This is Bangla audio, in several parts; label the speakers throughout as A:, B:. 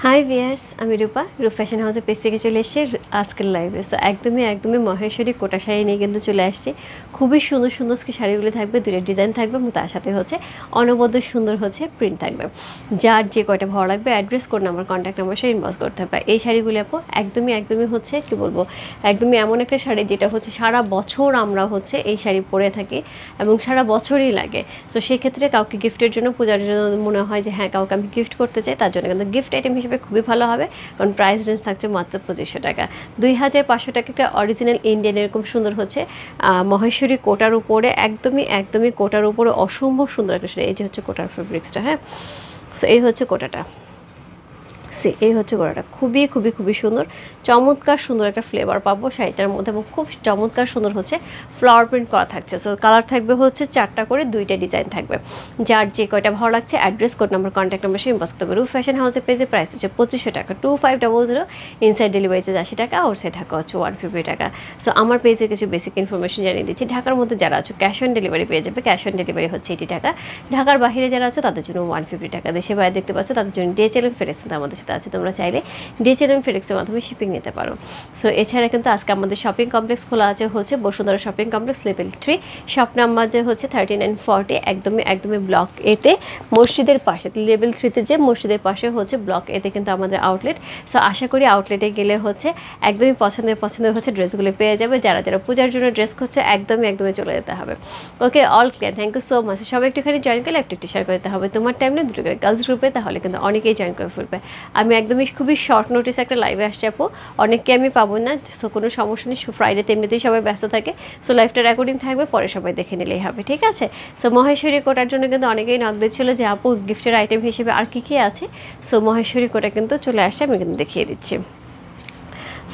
A: হাই ভিয়ার্স, আমি রূপ ফ্যাশন হাউসের পেজ থেকে চলে এসেছি আজকের লাইভে। সো একদমই মহেশ্বরী কোটা শাড়ি নিয়ে কিন্তু চলে আসছি। খুবই সুন্দর সুন্দর শাড়িগুলো থাকবে, দুটো ডিজাইন থাকবে এবং তার সাথে হচ্ছে অনবদ্য সুন্দর হচ্ছে প্রিন্ট থাকবে। যার যে কয়টা ভালো লাগবে address code number contact number সে ইনবক্স করতে হবে। এই শাড়িগুলো আপু একদমই হচ্ছে কি বলবো, একদমই এমন একটা শাড়ি যেটা হচ্ছে সারা বছর আমরা হচ্ছে এই শাড়ি পরে থাকি এবং সারা বছরই লাগে। সো সেক্ষেত্রে কাউকে গিফটের জন্য, পূজার জন্য মনে হয় যে হ্যাঁ কাউকে আমি গিফট করতে চাই, তার জন্য কিন্তু গিফট আইটেম হিসেবে খুবই ভালো হবে। কারণ প্রাইস রেঞ্জ থাকছে মাত্র 2500 টাকা, 2500 টাকা একটা অরিজিনাল ইন্ডিয়ান এরকম সুন্দর হচ্ছে মহেশ্বরী কোটার উপরে, একদমই কোটার উপরে অসম্ভব সুন্দর একটা শাড়ি। এই যে হচ্ছে কোটার ফেব্রিক্সটা, হ্যাঁ। সো এই হচ্ছে কোটাটা, এই হচ্ছে গোড়াটা খুবই সুন্দর, চমৎকার সুন্দর একটা ফ্লেভার পাবো শাড়িটার মধ্যে এবং খুব চমৎকার সুন্দর হচ্ছে ফ্লাওয়ার প্রিন্ট করা থাকছে। সো কালার থাকবে হচ্ছে 4টা করে, 2টা ডিজাইন থাকবে। যার যে কয়টা ভালো লাগছে address code number contact number সে ইনবক্স করতে হবে। রূপ ফ্যাশন হাউসের পেজে প্রাইস হচ্ছে 2500 টাকা, 2500, ইনসাইড ডেলিভারি চার্জ 80 টাকা, আর সে ঢাকা হচ্ছে 150 টাকা। সো আমার পেজে কিছু বেসিক ইনফরমেশন জানিয়ে দিচ্ছি। ঢাকার মধ্যে যারা আছে ক্যাশ অন ডেলিভারি পেয়ে যাবে, ক্যাশ অন ডেলিভারি হচ্ছে 80 টাকা। ঢাকার বাইরে যারা আছে তাদের জন্য 150 টাকা। দেশে বাইরে দেখতে পাচ্ছ তাদের জন্য DHL ফেরেক্স আমাদের সাথে আছে, তোমরা চাইলে DHL ফেডেক্সের মাধ্যমে শিপিং নিতে পারো। সো এছাড়া কিন্তু আজকে আমাদের শপিং কমপ্লেক্স খোলা আছে হচ্ছে Bashundhara shopping complex level 3, shop number যে হচ্ছে 3940, একদমই ব্লক এতে মসজিদের পাশে, লেভেল 3তে যে মসজিদের পাশে হচ্ছে ব্লক এতে কিন্তু আমাদের আউটলেট। সো আশা করি আউটলেটে গেলে হচ্ছে একদমই পছন্দের হচ্ছে ড্রেসগুলো পেয়ে যাবে। যারা পূজার জন্য ড্রেস খুঁজছে একদমই চলে যেতে হবে। Okay, all clear, thank you so much. সবাই একটুখানি জয়েন করলে একটু শেয়ার করতে হবে তোমার টাইম নিয়ে, দুটো করে গার্লস গ্রুপে, তাহলে কিন্তু অনেকেই জয়েন করে ফেলবে। আমি একদমই খুবই শর্ট নোটিস একটা লাইভে আসছে আপু, অনেককে আমি পাবো না। সো কোনো সমস্যা নেই, ফ্রাইডেতে এমনিতেই সবাই ব্যস্ত থাকে। সো লাইভটা রেকর্ডিং থাকবে, পরে সবাই দেখে নিলেই হবে, ঠিক আছে। সো মহেশ্বরী কোটার জন্য কিন্তু অনেকেই নক দিচ্ছিল যে আপু গিফটের আইটেম হিসেবে আর কী আছে। সো মহেশ্বরী কোটা কিন্তু চলে আসছে, আমি কিন্তু দেখিয়ে দিচ্ছি।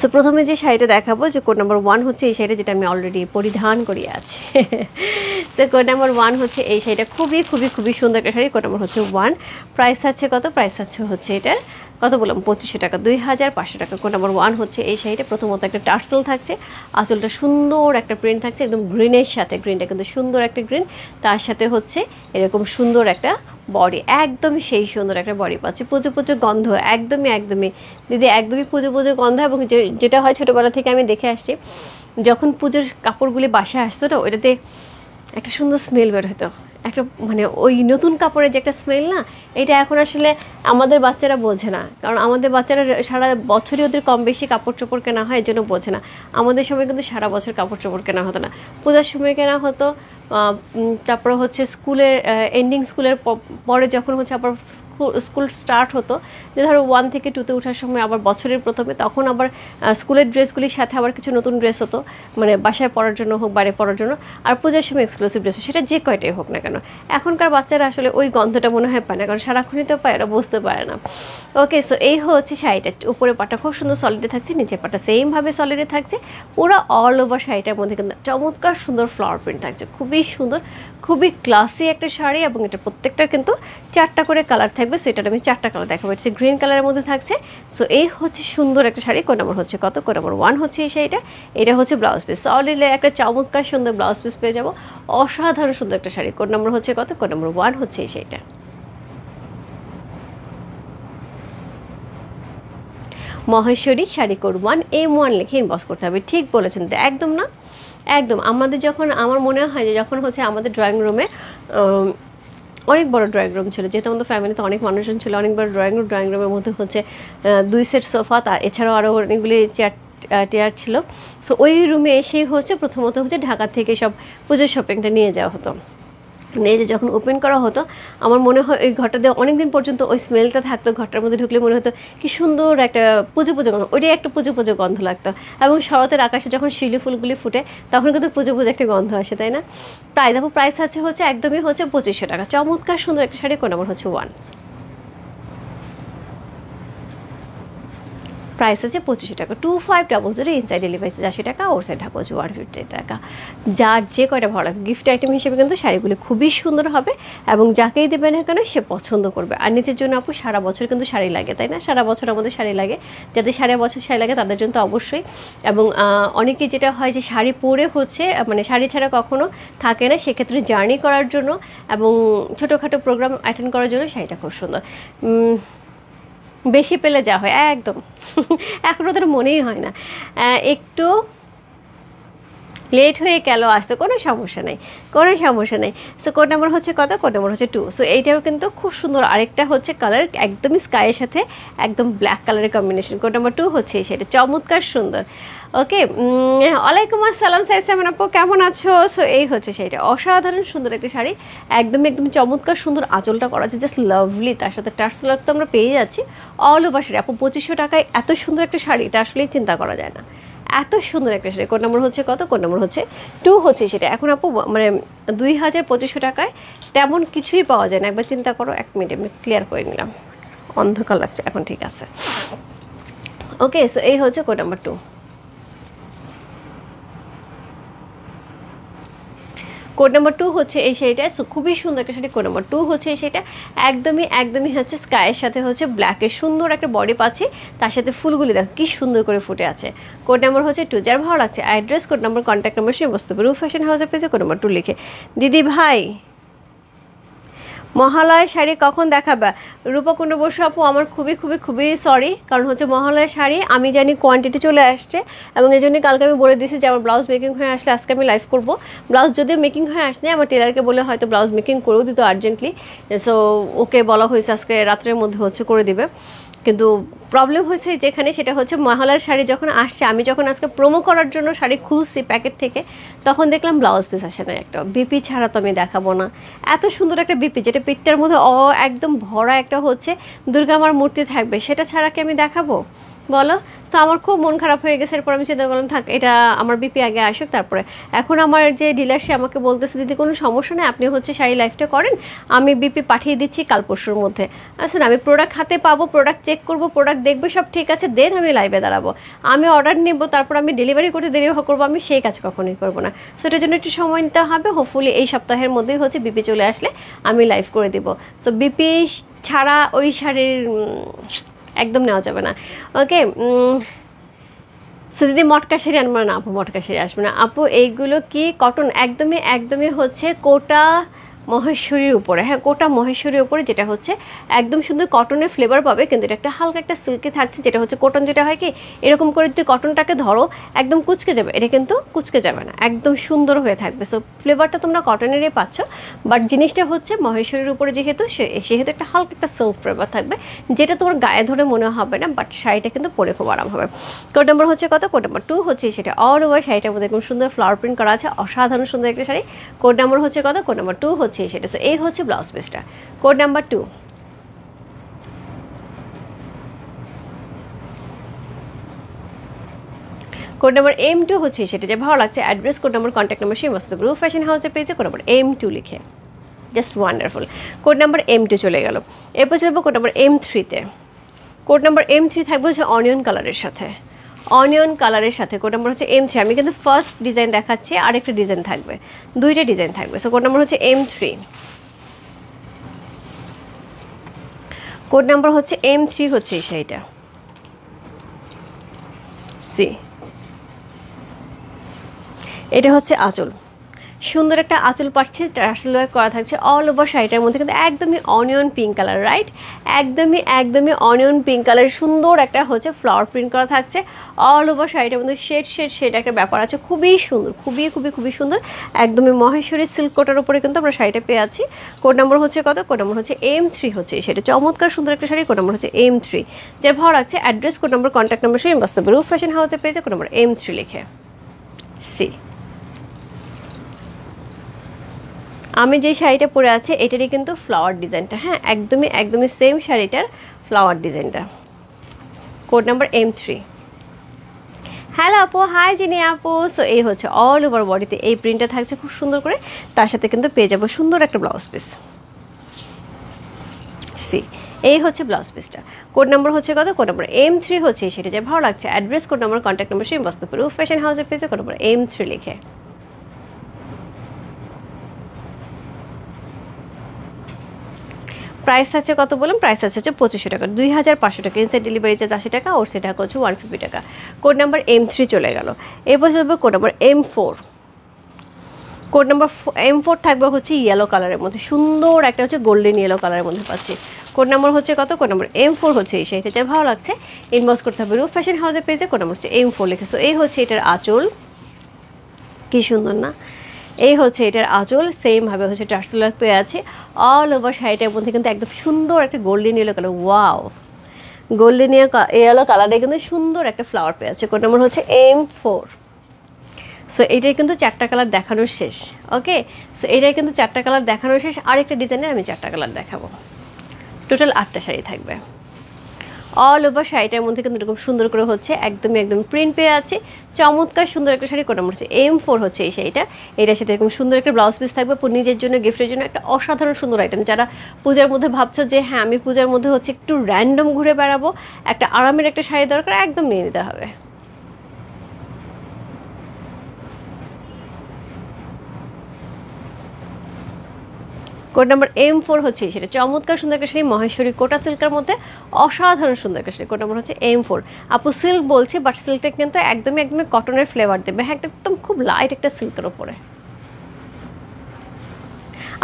A: সো প্রথমে যে শাড়িটা দেখাবো, যে কোড নাম্বার 1 হচ্ছে এই শাড়িটা, যেটা আমি অলরেডি পরিধান করিয়ে আছি। সো কোড নাম্বার 1 হচ্ছে এই শাড়িটা, খুবই সুন্দর একটা শাড়ি। কোড নাম্বার হচ্ছে 1, প্রাইস আছে কত? প্রাইস আছে হচ্ছে এটার কত বললাম, 2500 টাকা, 2500 টাকা। কোড নাম্বার 1 হচ্ছে এই শাড়িটা। প্রথমত একটা টার্সেল থাকছে, আঁচলটা সুন্দর একটা প্রিন্ট থাকছে একদম গ্রিনের সাথে, গ্রিনটা কিন্তু সুন্দর একটা গ্রিন, তার সাথে হচ্ছে এরকম সুন্দর একটা বডি, একদমই সেই সুন্দর একটা বডি পাচ্ছে। পুজো গন্ধ, একদমই দিদি, একদমই পুজো গন্ধ। এবং যেটা হয় ছোটোবেলা থেকে আমি দেখে আসছি, যখন পুজোর কাপড়গুলি বাসায় আসতো না, ওইটাতে একটা সুন্দর স্মেল বের হতো, একটা মানে ওই নতুন কাপড়ের যে একটা স্মেল না, এটা এখন আসলে আমাদের বাচ্চারা বোঝে না। কারণ আমাদের বাচ্চারা সারা বছরই ওদের কম বেশি কাপড় চোপড় কেনা হয়, এই জন্য বোঝে না। আমাদের সময় কিন্তু সারা বছর কাপড় চোপড় কেনা হতো না, পূজার সময় কেনা হতো। তারপরে হচ্ছে স্কুলের এন্ডিং, স্কুলের পরে যখন হচ্ছে আবার স্কুল স্টার্ট হতো, যে ধরো 1 থেকে 2তে ওঠার সময় আবার বছরের প্রথমে, তখন আবার স্কুলের ড্রেসগুলির সাথে আবার কিছু নতুন ড্রেস হতো, মানে বাসায় পরার জন্য হোক, বাইরে পরার জন্য। আর পূজার সময় এক্সক্লুসিভ ড্রেস, সেটা যে কয়টাই হোক না কেন। এখনকার বাচ্চারা আসলে ওই গন্ধটা মনে হয় পায় না, কারণ সারাক্ষণই তো পায়, ওরা বুঝতে পারে না। ওকে, সো এই হচ্ছে শাড়িটা। উপরে পাটা খুব সুন্দর সলিডে থাকছে, নিচের পাটা সেমভাবে সলিডে থাকছে। পুরো অল ওভার শাড়িটার মধ্যে কিন্তু চমৎকার সুন্দর ফ্লাওয়ার প্রিন্ট থাকছে, খুবই সুন্দর, খুবই ক্লাসি একটা শাড়ি। এবং এটা প্রত্যেকটার কিন্তু 4টা করে কালার থাকবে। সো এটা আমি 4টা কালার দেখাবো। এটা গ্রিন কালারের মধ্যে থাকছে। সো এই হচ্ছে সুন্দর একটা শাড়ি। কোড নাম্বার হচ্ছে কত? কোড নাম্বার 1 হচ্ছে এই শাড়িটা। এটা হচ্ছে ব্লাউজ পিস, সলিডে একটা চমৎকার সুন্দর ব্লাউজ পিস পেয়ে যাবো, অসাধারণ সুন্দর একটা শাড়ি। কোড নাম্বার হচ্ছে কত? কোড নাম্বার 1 হচ্ছে এই শাড়িটা। মহেশ্বরী শাড়ি কোড 1 M1 লিখে ইনবক্স করতে হবে। ঠিক বলেছেন, একদম না, একদম। আমাদের যখন, আমার মনে হয় যে যখন হচ্ছে আমাদের ড্রয়িং রুমে অনেক বড় ড্রয়িং রুম ছিল, যেহেতু আমাদের ফ্যামিলিতে অনেক মানুষজন ছিল, অনেক বড় ড্রয়িং রুমের মধ্যে হচ্ছে 2 সেট সোফা, তা এছাড়াও আরও অনেকগুলি চেয়ার ছিল। সো ওই রুমে এসেই হচ্ছে প্রথমত হচ্ছে ঢাকা থেকে সব পুজোর শপিংটা নিয়ে যাওয়া হতো। নিয়ে যে যখন ওপেন করা হতো, আমার মনে হয় ওই ঘরটাতে অনেকদিন পর্যন্ত ওই স্মেলটা থাকতো। ঘরটার মধ্যে ঢুকলে মনে হতো কি সুন্দর একটা পুজো গন্ধ, ওইটাই একটা পুজো গন্ধ লাগতো। এবং শরতের আকাশে যখন শিউলি ফুলগুলি ফুটে, তখন কিন্তু পুজো একটা গন্ধ আসে, তাই না? প্রাইস আছে হচ্ছে একদমই হচ্ছে 2500 টাকা। চমৎকার সুন্দর একটা শাড়ি। কোন নাম্বার হচ্ছে 1, প্রাইস আছে 2500 টাকা, 2500, ইনসাইড ডেলিভারি 80 টাকা, ওর সাইড ঢাকা হচ্ছে 150 টাকা। যার যে কয়টা ভালো লাগে গিফট আইটেম হিসেবে কিন্তু শাড়িগুলি খুবই সুন্দর হবে, এবং যাকেই দেবে না কেন সে পছন্দ করবে। আর নিজের জন্য আপু সারা বছর কিন্তু শাড়ি লাগে, তাই না? সারা বছর আমাদের শাড়ি লাগে, যাদের সারা বছর শাড়ি লাগে তাদের জন্য তো অবশ্যই। এবং অনেকেই যেটা হয় যে শাড়ি পরে হচ্ছে, মানে শাড়ি ছাড়া কখনো থাকে না, সেক্ষেত্রে জার্নি করার জন্য এবং ছোটোখাটো প্রোগ্রাম অ্যাটেন্ড করার জন্য শাড়িটা খুব সুন্দর। বেশি পেলে যা হয় একদম এখন ওদের মনেই হয় না। একটু লেট হয়ে গেল আসতে, কোনো সমস্যা নেই, কোনো সমস্যা নেই। সো কোড নাম্বার হচ্ছে কত? কোড নাম্বার হচ্ছে 2। সো এইটাও কিন্তু খুব সুন্দর আরেকটা হচ্ছে কালার, একদমই স্কাইয়ের সাথে একদম ব্ল্যাক কালারের কম্বিনেশন। কোড নাম্বার 2 হচ্ছে সেটা, চমৎকার সুন্দর। ওকে, ওয়ালাইকুম আসসালাম সাইসামান আপু, কেমন আছো? সো এই হচ্ছে সেইটা, অসাধারণ সুন্দর একটা শাড়ি, একদম একদম চমৎকার সুন্দর, আঁচলটা করা আছে জাস্ট লাভলি, তার সাথে টার্সেল তো আমরা পেয়ে যাচ্ছি অল ওভার শাড়ি। আপু 2500 টাকায় এত সুন্দর একটা শাড়ি, এটা আসলেই চিন্তা করা যায় না, এত সুন্দর একটা শাড়ি। কোড নাম্বার হচ্ছে কত? কোড নাম্বার হচ্ছে 2 হচ্ছে সেটা। এখন আপু মানে 2500 টাকায় তেমন কিছুই পাওয়া যায় না, একবার চিন্তা করো। 1 মিনিট আমি ক্লিয়ার করে নিলাম, অন্ধকার লাগছে এখন, ঠিক আছে। ওকে, সো এই হচ্ছে কোড নাম্বার 2। কোড নাম্বার 2 হচ্ছে এই শাড়িটা, সো খুবই সুন্দর একটা শাড়ি। কোড নাম্বার 2 হচ্ছে এই শাড়িটা, একদমই একদমই হচ্ছে স্কাইয়ের সাথে হচ্ছে ব্ল্যাকের সুন্দর একটা বডি পাচ্ছি, তার সাথে ফুলগুলি দেখো কি সুন্দর করে ফুটে আছে। কোড নাম্বার হচ্ছে 2। যার ভালো লাগছে address, code number, contact number সে বসতে পারে রূপ ফ্যাশন হাউসের পেজে কোড নাম্বার 2 লিখে। দিদি ভাই মহালয়ের শাড়ি কখন দেখাবে? রূপকুণ্ড বসু আপু, আমার খুবই খুবই খুবই সরি, কারণ হচ্ছে মহালয়ের শাড়ি আমি জানি কোয়ান্টিটি চলে আসছে, এবং এই জন্যই কালকে আমি বলে দিয়েছি যে আমার ব্লাউজ মেকিং হয়ে আসলে আজকে আমি লাইভ করবো। ব্লাউজ যদিও মেকিং হয়ে আসলে আমার টেলারকে বলে হয়তো ব্লাউজ মেকিং করেও দিত আর্জেন্টলি, সো ওকে বলা হয়েছে আজকে রাত্রের মধ্যে হচ্ছে করে দিবে। কিন্তু প্রবলেম হয়েছে যেখানে, সেটা হচ্ছে মহালয়ার শাড়ি যখন আসছে, আমি যখন আজকে প্রোমো করার জন্য শাড়ি খুলছি প্যাকেট থেকে, তখন দেখলাম ব্লাউজ পিস আসে না একটা। বিপি ছাড়া তো আমি দেখাবো না, এত সুন্দর একটা বিপি যেটা পিঠটার মধ্যে একদম ভরা একটা হচ্ছে দুর্গা মার মূর্তি থাকবে, সেটা ছাড়া কি আমি দেখাবো বলো? সো আমার খুব মন খারাপ হয়ে গেছে। এরপর আমি চিন্তা করলাম থাক, এটা আমার বিপি আগে আসুক তারপরে। এখন আমার যে ডিলার সে আমাকে বলতেছে দিদি কোনো সমস্যা নেই, আপনি হচ্ছে শাড়ি লাইফটা করেন, আমি বিপি পাঠিয়ে দিচ্ছি কাল পরশুর মধ্যে। আসলে আমি প্রোডাক্ট হাতে পাবো, প্রোডাক্ট চেক করবো, প্রোডাক্ট দেখবো সব ঠিক আছে, দেন আমি লাইভে দাঁড়াবো। আমি অর্ডার নেবো, তারপর আমি ডেলিভারি করতে দেরি করবো, আমি সেই কাজ কখনোই করবো না। সো এটার জন্য একটু সময় নিতে হবে। হোপফুলি এই সপ্তাহের মধ্যেই হচ্ছে বিপি চলে আসলে আমি লাইভ করে দিব। সো বিপি ছাড়া ওই শাড়ির একদম নেওয়া যাবে না। ওকে, সো দিদি মটকা শাড়ি আনবো না? আপু মটকা শাড়ি আসবে না আপু, এইগুলো কি কটন? একদমই একদমই হচ্ছে কোটা মহেশ্বরীর উপরে, হ্যাঁ কোটা মহেশ্বরীর উপরে, যেটা হচ্ছে একদম সুন্দর কটনের ফ্লেভার পাবে, কিন্তু এটা একটা হালকা একটা সিল্কি থাকছে, যেটা হচ্ছে কটন, যেটা হয় কি এরকম করে যদি কটনটাকে ধরো একদম কুচকে যাবে, এটা কিন্তু কুচকে যাবে না, একদম সুন্দর হয়ে থাকবে। সো ফ্লেভারটা তোমরা কটনেরই পাচ্ছ, বাট জিনিসটা হচ্ছে মহেশ্বরীর উপরে যেহেতু, সেহেতু একটা হালকা একটা সিল্ক ফ্লেভার থাকবে, যেটা তোমার গায়ে ধরে মনে হবে না, বাট শাড়িটা কিন্তু পরে খুব আরাম হবে। কোড নাম্বার হচ্ছে কত? কোড নাম্বার 2 হচ্ছে সেটা। অল ওভার শাড়িটার মধ্যে একদম সুন্দর ফ্লাওয়ার প্রিন্ট করা আছে, অসাধারণ সুন্দর একটা শাড়ি। কোড নাম্বার হচ্ছে কত? কোড নাম্বার 2 হচ্ছে সেটা। সো এই হচ্ছে ব্লাউজ পিসটা, code number 2। Code number M2 হচ্ছে সেটা। যে ভালো লাগছে address, code number, contact number সেই মস্ত রূপ ফ্যাশন হাউসের পেজে কোড নাম্বার M2 লিখে, just wonderful. Code number M2 চলে গেল। এরপর চলবো কোড নাম্বার M3-তে। কোড নাম্বার M3 থাকবে হচ্ছে অনিয়ন কালারের সাথে, অনিয়ন কালারের সাথে। কোড নাম্বার হচ্ছে M3। আমি কিন্তু ফার্স্ট ডিজাইন দেখাচ্ছি, আরেকটা ডিজাইন থাকবে, দুইটা ডিজাইন থাকবে। সো কোড নাম্বার হচ্ছে M3। কোড নাম্বার হচ্ছে M3 হচ্ছে এই শাড়িটা, সি। এটা হচ্ছে আঁচল, সুন্দর একটা আঁচল পাচ্ছে, টার্সেল ওয়ার্ক করা থাকছে অল ওভার শাড়িটার মধ্যে, কিন্তু একদমই অনিয়ন পিঙ্ক কালার, রাইট? একদমই একদমই অনিয়ন পিঙ্ক কালার, সুন্দর একটা হচ্ছে ফ্লাওয়ার প্রিন্ট করা থাকছে অল ওভার শাড়িটার মধ্যে, শেড শেড শেড একটা ব্যাপার আছে, খুবই সুন্দর, খুবই খুবই খুবই সুন্দর। একদমই মহেশ্বরী সিল্ক কোটার উপরে কিন্তু আমরা শাড়িটা পেয়ে আছি। কোড নাম্বার হচ্ছে কত? কোড নাম্বার হচ্ছে M3 হচ্ছে সেটা, চমৎকার সুন্দর একটা শাড়ি। কোড নাম্বার হচ্ছে M3। যার ভালো লাগছে address, code number, contact number সেই বাস্তবে রূপ ফ্যাশন হাউসের পেজে কোড নাম্বার M3 লিখে, সি। আমি যে শাড়িটা পরে আছে এটারই কিন্তু ফ্লাওয়ার ডিজাইনটা, হ্যাঁ একদমই একদমই সেম শাড়িটার ফ্লাওয়ার ডিজাইনটা। Code number M3। হ্যালো আপু, হাই জিনি আপু। সো এই হচ্ছে অল ওভার বডিতে এই প্রিন্টটা থাকছে খুব সুন্দর করে, তার সাথে কিন্তু পেয়ে যাবো সুন্দর একটা ব্লাউজ পিস, সি। এই হচ্ছে ব্লাউজ পিসটা। কোড নাম্বার হচ্ছে কত? কোড নাম্বার M3 হচ্ছে সেটা। যে ভালো লাগছে address, code number, contact number সেই বস্তু রূপ ফ্যাশন হাউসের পেজে কোড নাম্বার M3 লিখে। প্রাইস আছে কত বলুন? প্রাইস আছে হচ্ছে 2500 টাকা, 2500 টাকা। ইনসাইড ডেলিভারি চার্জ 80 টাকা, ওর সেটা হচ্ছে 150 টাকা। কোড নাম্বার M3 চলে গেল। এরপর চলবে code number M4। Code number M4 থাকবে হচ্ছে ইয়েলো কালারের মধ্যে, সুন্দর একটা হচ্ছে গোল্ডেন ইয়েলো কালারের মধ্যে পাচ্ছি। কোড নাম্বার হচ্ছে কত? কোড নাম্বার M4 হচ্ছে এই শাড়িটা, যার ভালো লাগছে ইনবক্স করতে হবে রূপ ফ্যাশন হাউসের পেজে। কোড নাম্বার হচ্ছে M4 লিখে। সো এই হচ্ছে এটার আঁচল, কি সুন্দর না? এই হচ্ছে এটার আঁচল, সেমভাবে হচ্ছে টার্সেল ওয়ার্ক পেয়ে আছে অল ওভার শাড়িটার মধ্যে, কিন্তু একদম সুন্দর একটা golden yellow colour. Wow, golden yellow কালারে কিন্তু সুন্দর একটা ফ্লাওয়ার পেয়ে আছে। কোড নাম্বার হচ্ছে M4। সো এটাই কিন্তু 4টা কালার দেখানোর শেষ। ওকে, সো এটাই কিন্তু 4টা কালার দেখানোর শেষ। আরেকটা ডিজাইনের আমি 4টা কালার দেখাবো। টোটাল 8টা শাড়ি থাকবে। অল ওভার শাড়িটার মধ্যে কিন্তু এরকম সুন্দর করে হচ্ছে একদম প্রিন্ট পেয়ে আছে, চমৎকার সুন্দর একটা শাড়ি। কোড নাম্বার হচ্ছে M4 হচ্ছে এই শাড়িটা। এটার সাথে এরকম সুন্দর একটা ব্লাউজ পিস থাকবে, নিজের জন্য গিফটের জন্য একটা অসাধারণ সুন্দর আইটেম। যারা পূজার মধ্যে ভাবছো যে হ্যাঁ আমি পূজার মধ্যে হচ্ছে একটু র্যান্ডম ঘুরে বেড়াবো, একটা আরামের একটা শাড়ি দরকার, একদম নিয়ে নিতে হবে। কোড নাম্বার M4 হচ্ছে সেটা, চমৎকার সুন্দর একটা শাড়ি, মহেশ্বরী কোটা সিল্কের মধ্যে অসাধারণ সুন্দর একটা শাড়ি। কোড নাম্বার হচ্ছে M4। আপু সিল্ক বলছে, বাট সিল্কটা কিন্তু একদমই কটনের ফ্লেভার দেবে। হ্যাঁ, একদম খুব লাইট একটা সিল্কের ওপরে।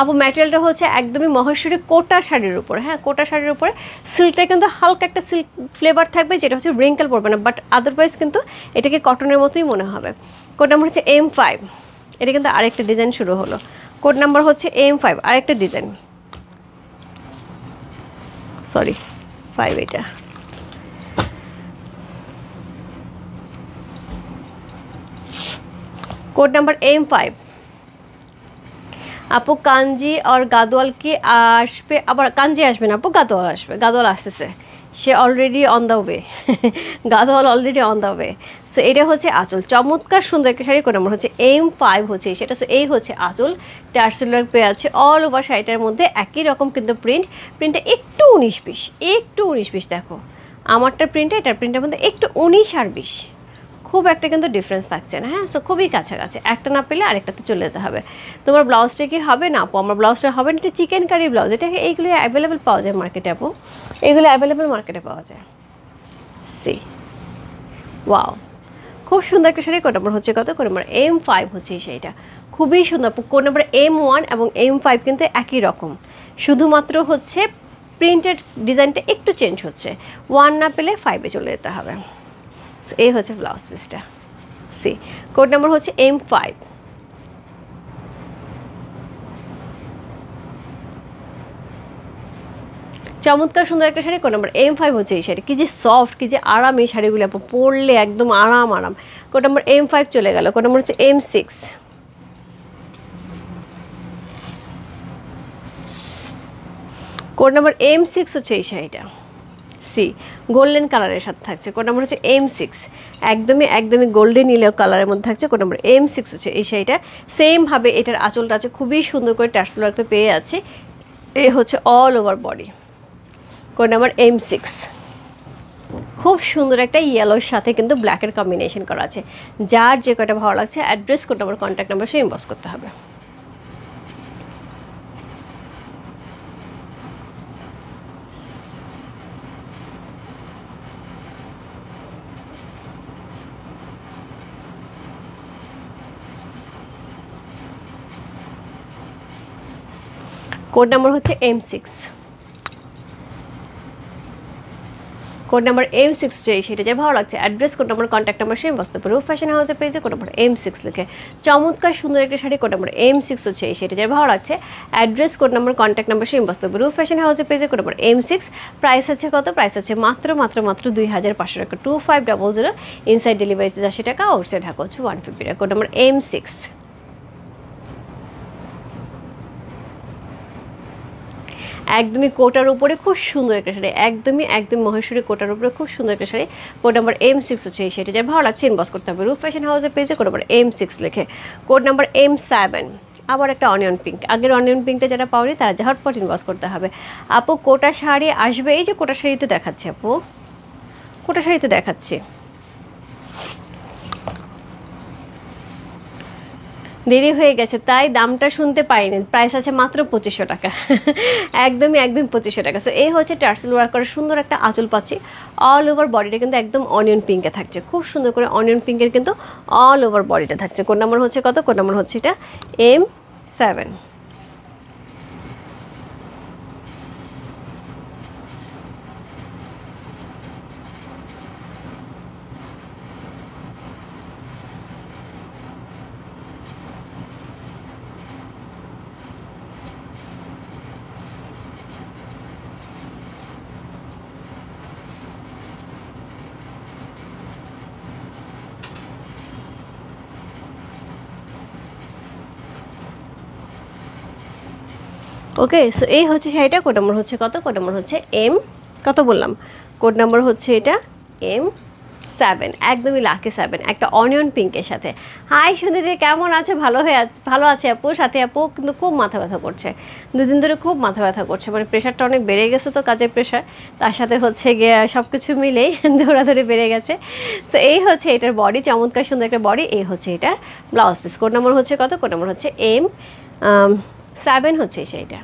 A: আপু ম্যাটেরিয়ালটা হচ্ছে একদমই মহেশ্বরী কোটা শাড়ির উপরে। হ্যাঁ, কোটা শাড়ির উপরে সিল্কটা কিন্তু হালকা একটা সিল্ক ফ্লেভার থাকবে, যেটা হচ্ছে রিঙ্কেল পড়বে না, বাট আদারওয়াইজ কিন্তু এটাকে কটনের মতোই মনে হবে। কোড নাম্বার হচ্ছে M5। এটা কিন্তু আরেকটা ডিজাইন শুরু হলো। কোড নাম্বার হচ্ছে M5, আরেকটা ডিজাইন, সরি 5 এটা। Code number M5। আপু কাঞ্জি আর গাদোয়াল কি আসবে? আবার কাঞ্জি আসবে না আপু, গাদোয়াল আসবে। গাদোয়াল আসতেছে, সে already on the way. Gadwal already on the way. So এটা হচ্ছে আঁচল, চমৎকার সুন্দর একটা শাড়ি। কোড নাম্বার হচ্ছে M5 হচ্ছে সেটা। সো এই হচ্ছে আঁচল, টার্সেল ওয়ার্ক পেয়ে আছে অল ওভার শাড়িটার মধ্যে, একই রকম কিন্তু প্রিন্টটা একটু 19-20, একটু 19-20। দেখো আমারটার প্রিন্টটা এটার প্রিন্টের মধ্যে একটু 19 আর 20, খুব একটা কিন্তু ডিফারেন্স থাকছে না। হ্যাঁ, সো খুবই কাছাকাছি, একটা না পেলে আরেকটাতে চলে যেতে হবে। তোমার ব্লাউজটা কি হবে না আপু? আমার ব্লাউজটা হবে না, এটা চিকেন কারি ব্লাউজ। এটা এইগুলো অ্যাভেলেবেল পাওয়া যায় মার্কেটে আপু, এগুলো অ্যাভেলেবেল মার্কেটে পাওয়া যায়। সি ওয়াও, খুব সুন্দর একটা শাড়ি। কোড নাম্বার হচ্ছে কত? কোড নাম্বার M5 হচ্ছে এই শাড়িটা, খুবই সুন্দর। কোড নাম্বার M1 এবং M5 কিন্তু একই রকম, শুধুমাত্র হচ্ছে প্রিন্টেড ডিজাইনটা একটু চেঞ্জ হচ্ছে। 1 না পেলে 5-এ চলে যেতে হবে। এই হচ্ছে ব্লাউজ পিসটা। সি কোড নাম্বার হচ্ছে M5। চমৎকার সুন্দর একটা শাড়ি। কোড নাম্বার M5 হচ্ছে এই শাড়ি। কি যে সফট, কি যে আরাম এই শাড়িগুলো আপু, পরলে একদম আরাম আরাম। কোড নাম্বার M5 চলে গেল। কোড নাম্বার হচ্ছে M6। কোড নাম্বার M6 হচ্ছে এই শাড়িটা। সি গোল্ডেন কালারের সাথে থাকছে। কোড নাম্বার হচ্ছে M6, একদমই গোল্ডেন ইয়েলো কালারের মধ্যে থাকছে। কোড নাম্বার M6 হচ্ছে এই শাড়িটা। সেমভাবে এটার আঁচলটা আছে খুবই সুন্দর করে টার্সেল ওয়ার্ক পেয়ে আছে। এই হচ্ছে all over body. Code number M6, খুব সুন্দর একটা ইয়েলোর সাথে কিন্তু ব্ল্যাকের কম্বিনেশন করা আছে। যার যে কয়টা ভালো লাগছে address, code number, contact number সে ইনবক্স করতে হবে। কোড নাম্বার হচ্ছে M6। কোড নাম্বার M6 সেটা যে ভালো লাগছে address, code number, contact number same বসতে পারে। রূপ ফ্যাশন হাউসের পেজে কোড নাম্বার M6 লিখে চমৎকার সুন্দর একটা শাড়ি। কোড নাম্বার M6 হচ্ছে সেটা যে ভালো লাগছে address, code number, contact number same বসতে পারে। রূপ ফ্যাশন হাউসের পেজে কোড নাম্বার M6। প্রাইস আছে কত? প্রাইস আছে মাত্র 2500 টাকা, 2500। ইনসাইড ডেলিভারি 80 টাকা, আউটসাইড ঢাকা হচ্ছে 150 টাকা। Code number M6। একদমই কোটার উপরে খুব সুন্দর একটা শাড়ি, একদম মহেশ্বরী কোটার উপরে খুব সুন্দর একটা শাড়ি। কোড নাম্বার M6 হচ্ছে এই শাড়িটা, যার ভালো লাগছে ইনবক্স করতে হবে রূপ ফ্যাশন হাউসের পেজে কোড নাম্বার M6 লিখে। কোড নাম্বার M7, আবার একটা অনিয়ন পিঙ্ক। আগের অনিয়ন পিঙ্কটা যারা পাওনি তারা ঝটপট ইনবক্স করতে হবে। আপু কোটা শাড়ি আসবে, এই যে কোটা শাড়িতে দেখাচ্ছে আপু, কোটা শাড়িতে দেখাচ্ছে। দেরি হয়ে গেছে তাই দামটা শুনতে পাইনি, প্রাইস আছে মাত্র 2500 টাকা। একদমই একদম 2500 টাকা। সো এই হচ্ছে টার্সেল ওয়ার্ক করা সুন্দর একটা আঁচল পাচ্ছি, অল ওভার বডিটা কিন্তু একদম অনিয়ন পিঙ্কে থাকছে, খুব সুন্দর করে অনিয়ন পিঙ্কের কিন্তু অল ওভার বডিটা থাকছে। কোড নাম্বার হচ্ছে কত? কোড নাম্বার হচ্ছে এটা M7। ওকে, সো এই হচ্ছে শাড়িটা। কোড নাম্বার হচ্ছে কত? কোড নাম্বার হচ্ছে কত বললাম? কোড নাম্বার হচ্ছে এটা M7, একদমই লাকি 7, একটা অনিয়ন পিঙ্কের সাথে। হাই সুন্দরী, কেমন আছে? ভালো আছে আপু। সাথে আপু কিন্তু খুব মাথা ব্যথা করছে, দুদিন ধরে খুব মাথা ব্যথা করছে, মানে প্রেশারটা অনেক বেড়ে গেছে, তো কাজের প্রেশার, তার সাথে হচ্ছে গিয়ে সব কিছু মিলেই দৌড়াদৌড়ি বেড়ে গেছে। সো এই হচ্ছে এটার বডি, চমৎকার সুন্দর একটা বডি। এই হচ্ছে এটার ব্লাউজ পিস। কোড নাম্বার হচ্ছে কত? কোড নাম্বার হচ্ছে M7 হচ্ছে সেইটা।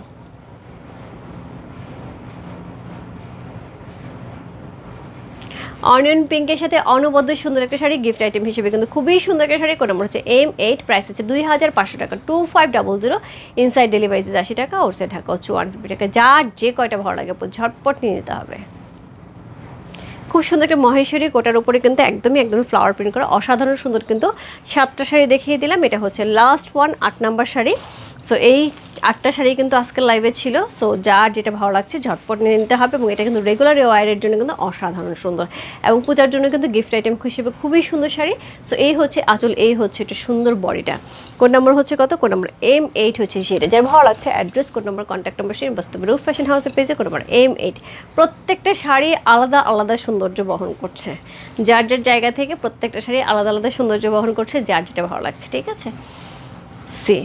A: অনিয়ন পিঙ্কের সাথে অনবদ্য সুন্দর একটা শাড়ি, গিফট আইটেম হিসেবে কিন্তু খুবই সুন্দর একটা শাড়ি। কোড নাম্বার হচ্ছে M8, প্রাইস হচ্ছে 2500 টাকা, 2500। ইনসাইড ডেলিভারি চার্জ 80 টাকা, আউটসাইড ঢাকা হচ্ছে 150 টাকা। যার যে কয়টা ভালো লাগে ঝটপট নিয়ে নিতে হবে। খুব সুন্দর একটা মহেশ্বরী কোটার উপরে কিন্তু একদমই ফ্লাওয়ার প্রিন্ট করা, অসাধারণ সুন্দর। কিন্তু 7টা শাড়ি দেখিয়ে দিলাম, এটা হচ্ছে last one, 8 number sari. So এই 8টা শাড়ি কিন্তু আজকের লাইভে ছিল। সো যার যেটা ভালো লাগছে ঝটপট নিয়ে নিতে হবে। এবং এটা কিন্তু রেগুলার ওয়ারের জন্য কিন্তু অসাধারণ সুন্দর, এবং পূজার জন্য কিন্তু গিফট আইটেম হিসেবে খুবই সুন্দর শাড়ি। সো এই হচ্ছে আঁচল, এই হচ্ছে এটা সুন্দর বডিটা। কোড নাম্বার হচ্ছে কত? কোড নাম্বার M8 হচ্ছে সেটা। যার ভালো লাগছে address, code number, contact number সেই বাস্তবে রূপ ফ্যাশন হাউসের পেজে কোড নাম্বার M8। প্রত্যেকটা শাড়ি আলাদা আলাদা সৌন্দর্য বহন করছে, যার যার জায়গা থেকে প্রত্যেকটা শাড়ি আলাদা আলাদা সৌন্দর্য বহন করছে, যার যেটা ভালো লাগছে। ঠিক আছে, সি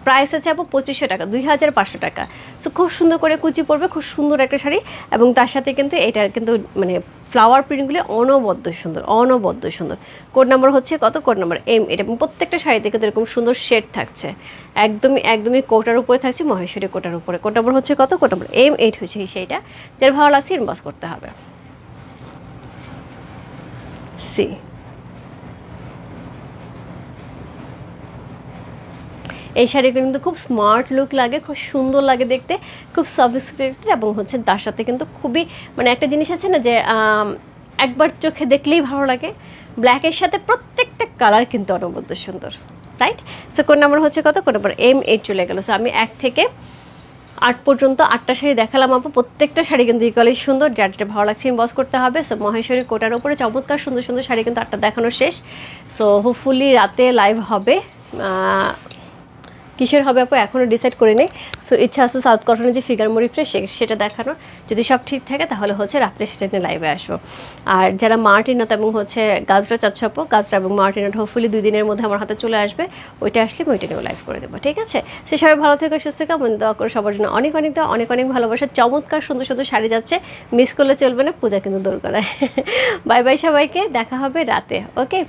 A: প্রাইস আছে আপু 2500 টাকা, 2500 টাকা। সো খুব সুন্দর করে কুচি পড়বে, খুব সুন্দর একটা শাড়ি, এবং তার সাথে কিন্তু এটার কিন্তু মানে ফ্লাওয়ার প্রিন্টগুলি অনবদ্য সুন্দর। কোড নাম্বার হচ্ছে কত? Code number M। এটা প্রত্যেকটা শাড়িতে কিন্তু এরকম সুন্দর শেড থাকছে, একদমই কোটার উপরে থাকছে, মহেশ্বরী কোটার উপরে। কোড নাম্বার হচ্ছে কত? কোড নাম্বার M8 হচ্ছে সেইটা। যার ভালো লাগছে ইনবক্স করতে হবে। সি এই শাড়িগুলো কিন্তু খুব স্মার্ট লুক লাগে, খুব সুন্দর লাগে দেখতে, খুব সফিস্টিকেটেড, এবং হচ্ছে তার সাথে কিন্তু খুবই মানে একটা জিনিস আছে না যে একবার চোখে দেখলেই ভালো লাগে, ব্ল্যাকের সাথে প্রত্যেকটা কালার কিন্তু অনবদ্য সুন্দর, রাইট? সো কোড নাম্বার হচ্ছে কত? কোড নাম্বার M8 চলে গেল। সো আমি 1 থেকে 8 পর্যন্ত 8টা শাড়ি দেখালাম আপু, প্রত্যেকটা শাড়ি কিন্তু ইকুয়ালি সুন্দর, যার যেটা ভালো লাগছে ইনবক্স করতে হবে। সো মহেশ্বরী কোটার উপরে চমৎকার সুন্দর সুন্দর শাড়ি কিন্তু 8টা দেখানো শেষ। সো হোপফুলি রাতে লাইভ হবে, কিসের হবে আপু এখনও ডিসাইড করে নেই। সো ইচ্ছা আছে সাউথ কটনের যে ফিগার মো রিফ্রেশ সেটা দেখানোর, যদি সব ঠিক থাকে তাহলে হচ্ছে রাত্রে সেটা নিয়ে লাইভে আসবো। আর যারা মার্টিনত এবং হচ্ছে গাজরা চাচ্ছ আপু, গাজরা এবং মার্টিনত হোপফুলি 2 দিনের মধ্যে আমার হাতে চলে আসবে, ওইটা আসলে আমি ওইটা নিয়েও লাইভ করে দেবো। ঠিক আছে, সে সবাই ভালো থেকে সুস্থ থেকে আমি দোয়া করে সবার জন্য অনেক দেওয়া, অনেক ভালোবাসা। চমৎকার সুন্দর সুন্দর শাড়ি যাচ্ছে, মিস করলে চলবে না, পূজা কিন্তু দূর করায়। বাই বাই সবাইকে, দেখা হবে রাতে। ওকে।